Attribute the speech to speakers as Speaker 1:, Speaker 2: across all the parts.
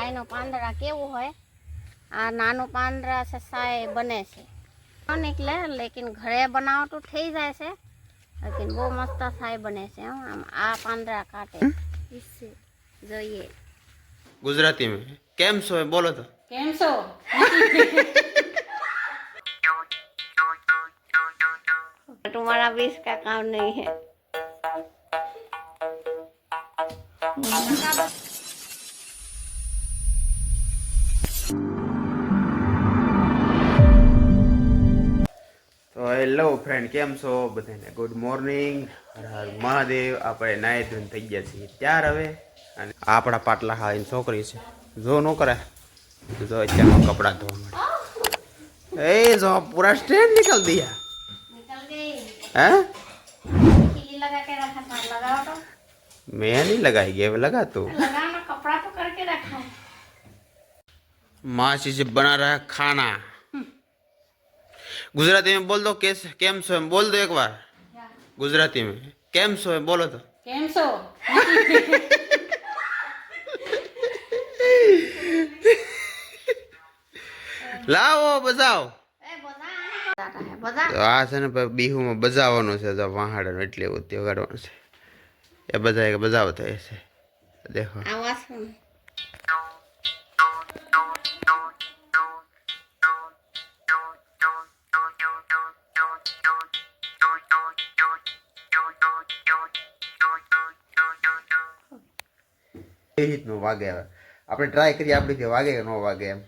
Speaker 1: ગાયનો પાંદડા કેવું હોય આ નાનો પાંદડા છે સાય બને છે ન નીકળે લેકિન ઘરે બનાવો તો થઈ જાય છે लेकिन वो मस्त साय बने से हम आ પાંદડા काटे इससे જોઈએ
Speaker 2: गुजराती में केम सो है बोलो तो
Speaker 1: કેમ છો तुम्हारा भी इसका काम नहीं है
Speaker 2: तो हेलो फ्रेंड केम छो बधाने गुड मॉर्निंग हर हर महादेव આપણે નાઈ ધોઈને થઈ ગયા છીએ ત્યાર હવે અને આપણા પાટલા હા એની છોકરી છે જો નો કરે જો અત્યારમાં કપડાં ધોવા માટે ए जो पूरा स्टैंड निकल दिया
Speaker 1: निकल गई
Speaker 2: हैं
Speaker 1: खिली लगा के रखा था लगाओ तो
Speaker 2: मैं नहीं लगाई गया लगा तो
Speaker 1: लगाना कपड़ा तो करके रखा है
Speaker 2: माँ से बना रहा है खाना गुजराती में बोल दो कैसे केम सो है बोल दो एक बार गुजराती में केम सो है बोलो तो
Speaker 1: કેમ છો
Speaker 2: લાવો બજાવો
Speaker 1: એ બજા है बजा
Speaker 2: તો આ છે ને બીહુમાં બજાવવાનું છે જો વાહાડે એટલે એવું વગાડવાનું છે એ બધા એક બજાવ થાય છે દેખો
Speaker 1: आवाज सुन
Speaker 2: એ રીતનું વાગે હવે આપણે ટ્રાય કરીએ આપણી કે વાગે કે ન વાગે એમ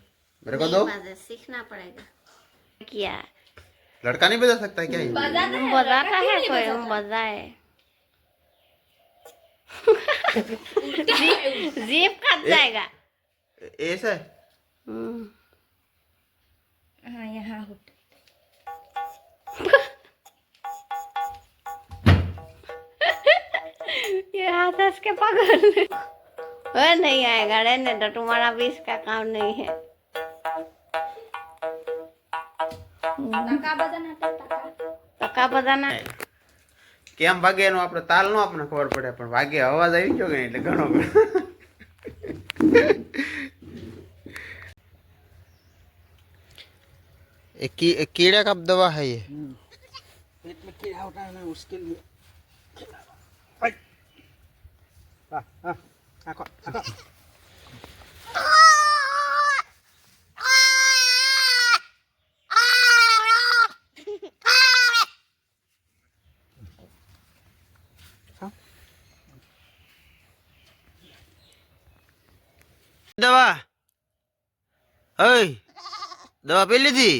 Speaker 2: मेरे को दो
Speaker 1: सीखना पड़ेगा क्या
Speaker 2: लड़का नहीं बजा सकता क्या ये?
Speaker 1: बजाता है कोई हम बजाए जीप कट जाएगा
Speaker 2: ऐसा है
Speaker 1: हाँ यहाँ ये हाथ के पकड़ वह नहीं आएगा रहने दो तुम्हारा भी इसका काम नहीं है ટકા બધાના
Speaker 2: કેમ વાગે એનો આપણે તાલ નો આપણને ખબર પડે પણ વાગે અવાજ આવી ગયો કે નહીં એટલે ઘણો कीड़ा का दवा है ये
Speaker 3: पेट में कीड़ा होता है ना उसके लिए
Speaker 2: दवा ओए दवा पी ली थी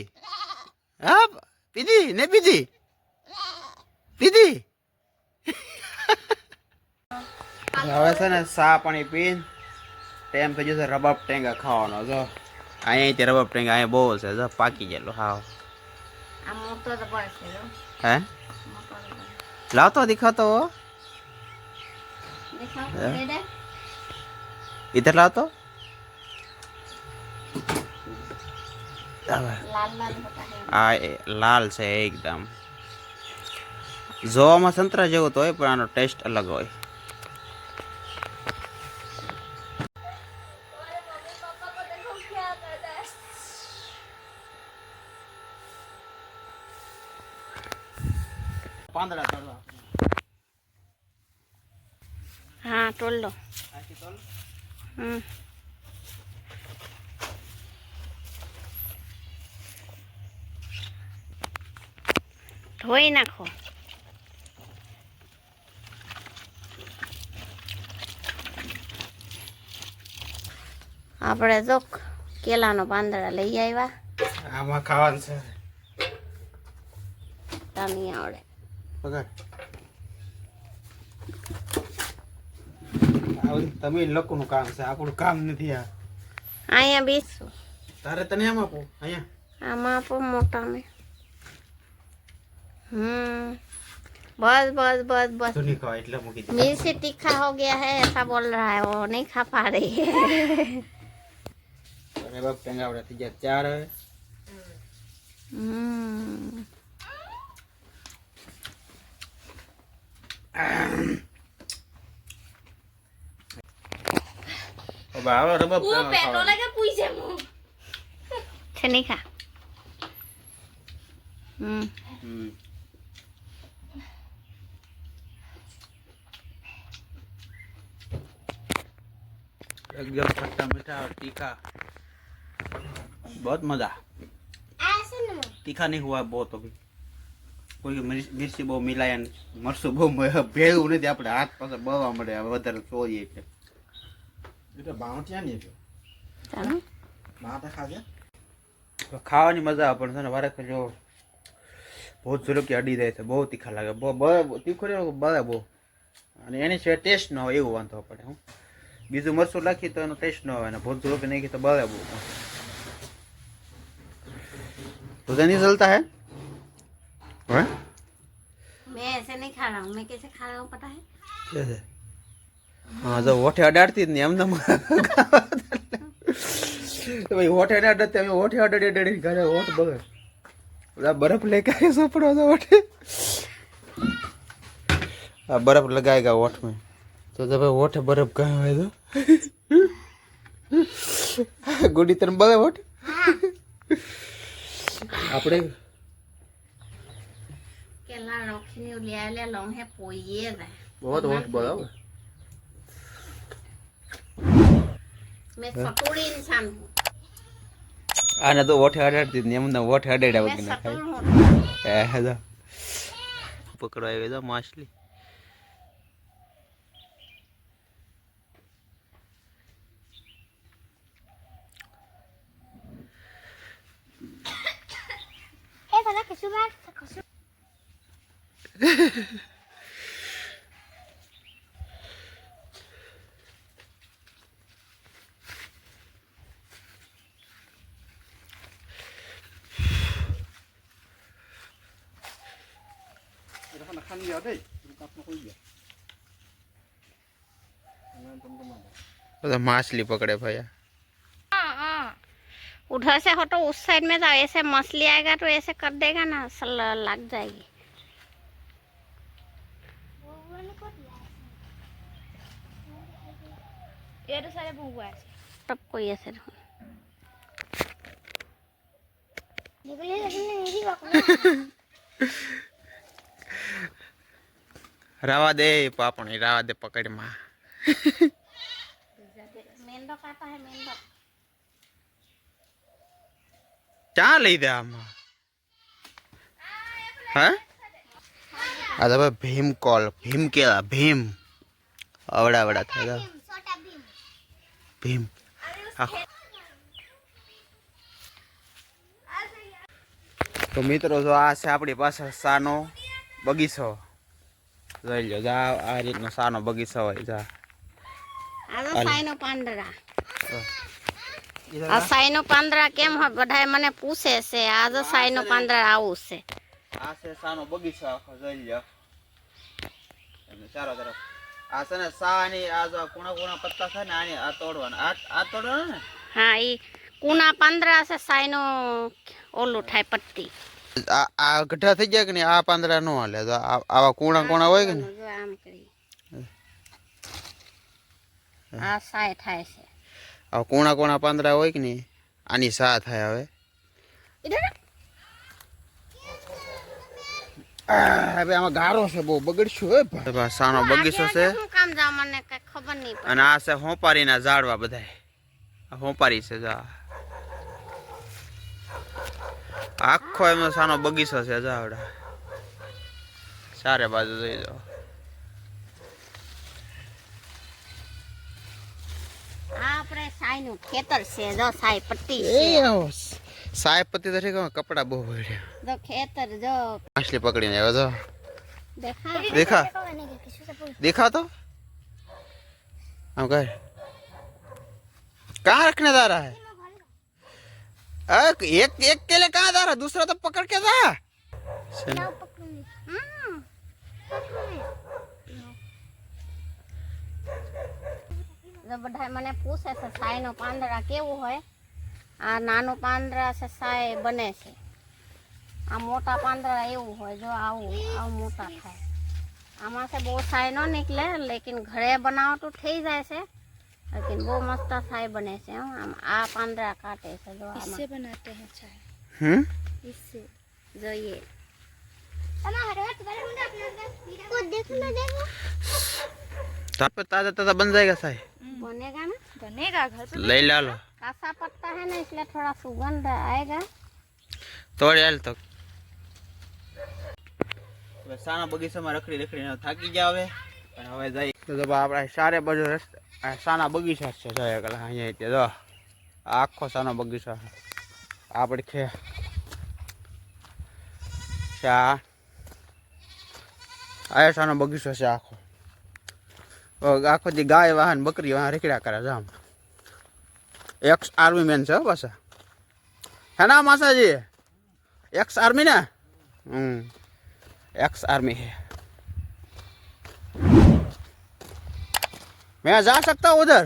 Speaker 2: हाँ पीधी नहीं पीधी पीधी હવે છે ને સા પાણી પીને ટાઈમ થઈ જશે રબાબ ટેંગા ખાવાનો જો અહીંયા રબાબ ટેંગા અહીંયા બહુ છે જો પાકી ગયેલો હાવ
Speaker 1: આ મોટો તો પડશે જો
Speaker 2: હે લાવતો દિખાતો હો
Speaker 1: દેખાવ દે દે
Speaker 2: इधर लाओ तो
Speaker 1: लाल लाल होता है
Speaker 2: आ लाल છે એકદમ જોવામાં સંતરા જેવો તો હોય પણ આનો ટેસ્ટ અલગ હોય પાંદડા તળવા
Speaker 1: हाँ तोड़ लो ધોઈ નાખો આપણે જો કેલાનો પાંદડા લઈ આવ્યા
Speaker 2: આમાં ખાવાનું છે
Speaker 1: તાની આવડે
Speaker 2: પકડ તમે લોકોનું કામ છે આપણું કામ નથી આ
Speaker 1: અહીંયા બેસું
Speaker 2: તારે તને આમ આપો અહીંયા
Speaker 1: આમાં આપો મોટા में बस बस बस बस
Speaker 2: तो नहीं खाओ इतना मुकी
Speaker 1: मिर्ची तीखा हो गया है ऐसा बोल रहा है वो नहीं खा पा रही है
Speaker 2: अरे बाप टेंगावड़ा थी जा चार है
Speaker 3: હવે આવો રબબ ખાવા.
Speaker 1: છે નહીં ખા
Speaker 3: હમ. एकदम खट्टा मीठा और तीखा, बहुत मजा. तीखा नहीं हुआ बहुत अभी, કોઈ મિર્ચી બહુ મિલાય ને મરચું બહુ ભેળું નથી. આપણે હાથ પાસે બળવા મળે વધારે ચોરીએ એટલે. ખાવાની મજા આવે પણ છે ને વારે જો બહુ ઝડપથી અડી જાય છે. બહુ તીખા લાગે, બહુ તીખું ને બળે બહુ, અને એની સિવાય ટેસ્ટ ન હોય એવું વાંધો પડે. હું બીજું મરચું નાખી તો એનો ટેસ્ટ ન હોય, ને ભૂત ઝડપી નાખી તો બળે બહુ. तुझे नहीं चलता है?
Speaker 1: मैं ऐसे नहीं खा रहा हूँ. मैं कैसे खा रहा हूँ पता है?
Speaker 3: कैसे? हाँ जब होठे अडाड़ती नहीं हम तो भाई होठे अडाड़ते हमें होठे अडाड़ी अडाड़ी करे होठ बगड़ पूरा बर्फ लेके आए सो पड़ो तो होठे अब बर्फ लगाएगा होठ में तो जब होठे बर्फ कहाँ है तो गुडी तरह बगे होठ આપણે
Speaker 1: केला रोखनी उलिया ले लोंग है पोये रे
Speaker 3: बहुत होठ बराबर.
Speaker 1: मैं सटोड़ी इंसान हूँ.
Speaker 3: આને તો હોઠે અડાડતી જ નહીં એમને હોઠે અડાડ્યા
Speaker 1: मैं
Speaker 3: વગર ના
Speaker 1: सटोड़
Speaker 3: ખાય.
Speaker 1: हूँ.
Speaker 3: પકડવા આવી તો માછલી.
Speaker 1: Eh, pada kesubat.
Speaker 3: બધા માછલી પકડે ભાઈ.
Speaker 1: उधर से हटो, उस साइड में जाओ. ऐसे मछली आएगा तो ऐसे कर देगा ना, लग जाएगी. ये तो सारे भूआ है तब कोई ऐसे
Speaker 3: રાવા દે પાપણી, રાવા દે પકડમાં.
Speaker 1: मेंढक आता है, मेंढक.
Speaker 3: ક્યાં લઈ દે આમાં? હા આ તો ભીમ કોલ, ભીમ કેળા, ભીમ અવડા અવડા થાય ભીમ. તો મિત્રો જો આ છે આપણી પાસે સાનો બગીચો. જોઈ લો, આ રીતનો સાનો બગીચો હોય. જા
Speaker 1: આ સાઈનો પાંદડા. આ સાઈનો પાંદડા કેમ હોય બધાય મને પૂછે છે. આ જો સાઈનો પાંદડા આવું છે.
Speaker 3: આ છે સાનો બગીચો આખો. જોઈ લો ચારો તરફ. આ છે ને સાની આ જો કુણા કુણા પત્તા છે ને આની આ તોડવાના. આ તોડવાના ને.
Speaker 1: હા, ઈ કુના પાંદડા છે. સાઈનો ઓલું થાય પટ્ટી.
Speaker 3: આ ગઢા થઈ ગયા કે નહીં? આ પાંદડા નો હાલે. તો આવા કુણા કુણા હોય કે ને
Speaker 1: આમ કરી આ સાય થાય છે.
Speaker 3: આ કુણા કુણા પાંદડા હોય કે નહીં આની સા થાય. હવે હવે આમાં ગારો છે બહુ બગડશું. હે સાનો બગીચો છે.
Speaker 1: શું કામ જા મને કઈ ખબર નહીં પડે.
Speaker 3: અને આ છે હોપારીના ઝાડવા બધા. આ હોપારી છે. જા આખો એનો સાનો બગીચો છે. જાવડા ચારે બાજુ જોઈ જાઓ.
Speaker 1: આપણે સાયનું ખેતર છે. જો સાય પટ્ટી
Speaker 3: એ
Speaker 1: છે.
Speaker 3: સાહેબ પતિ તો ઠીક કપડા બહુ ભર્યા.
Speaker 1: જો ખેતર જો
Speaker 3: માછલી પકડીને આવ્યો. જો
Speaker 1: देखा
Speaker 3: देखा देखा तो हम कह कहाँ रखने जा रहा है? एक एक केले कहाँ जा रहा है? दूसरा तो पकड़ के जा.
Speaker 1: બધા મને પૂછે છે સાયનો પાંદડા કેવું હોય. આ નાનો પાંદડા છે સાય બને છે. આ મોટા પાંદડા એવું હોય. જો આવું આવું મોટા થાય. આમાં से बहुत साय न निकले, लेकिन घरे बनाओ तो થઈ જાય છે. लेकिन वो मस्त चाय बने से हम आ पांडरा काटे से जो
Speaker 4: इससे बनाते हैं चाय, इससे।
Speaker 1: जो ये
Speaker 3: ताजा ताजा बन जाएगा साई,
Speaker 1: बनेगा ना,
Speaker 4: बनेगा घर पे।
Speaker 3: ले ला लो
Speaker 1: कासा पत्ता है ना इसलिए थोड़ा सुगंध आएगा।
Speaker 3: તોડી હાલ તો. હવે સાના બગીચામાં રખડી રખડીને થાકી ગયા હવે, અને હવે જઈ તો આપણે સારે બાજુ રસ્તા સાના બગીચા છે જોયા કલા અહીંયા તે જો આખો સાનો બગીચો આપણે ખે શા આ સાનો બગીચો છે આખો. આખો જે ગાય વાહન બકરી વાહન રખડ્યા કરે જામ. એક્સ આર્મી મેન છે પાછા, હે ના માસાજી? एक्स आर्मी ना, एक्स आर्मी है. मैं जा सकता हूँ उधर?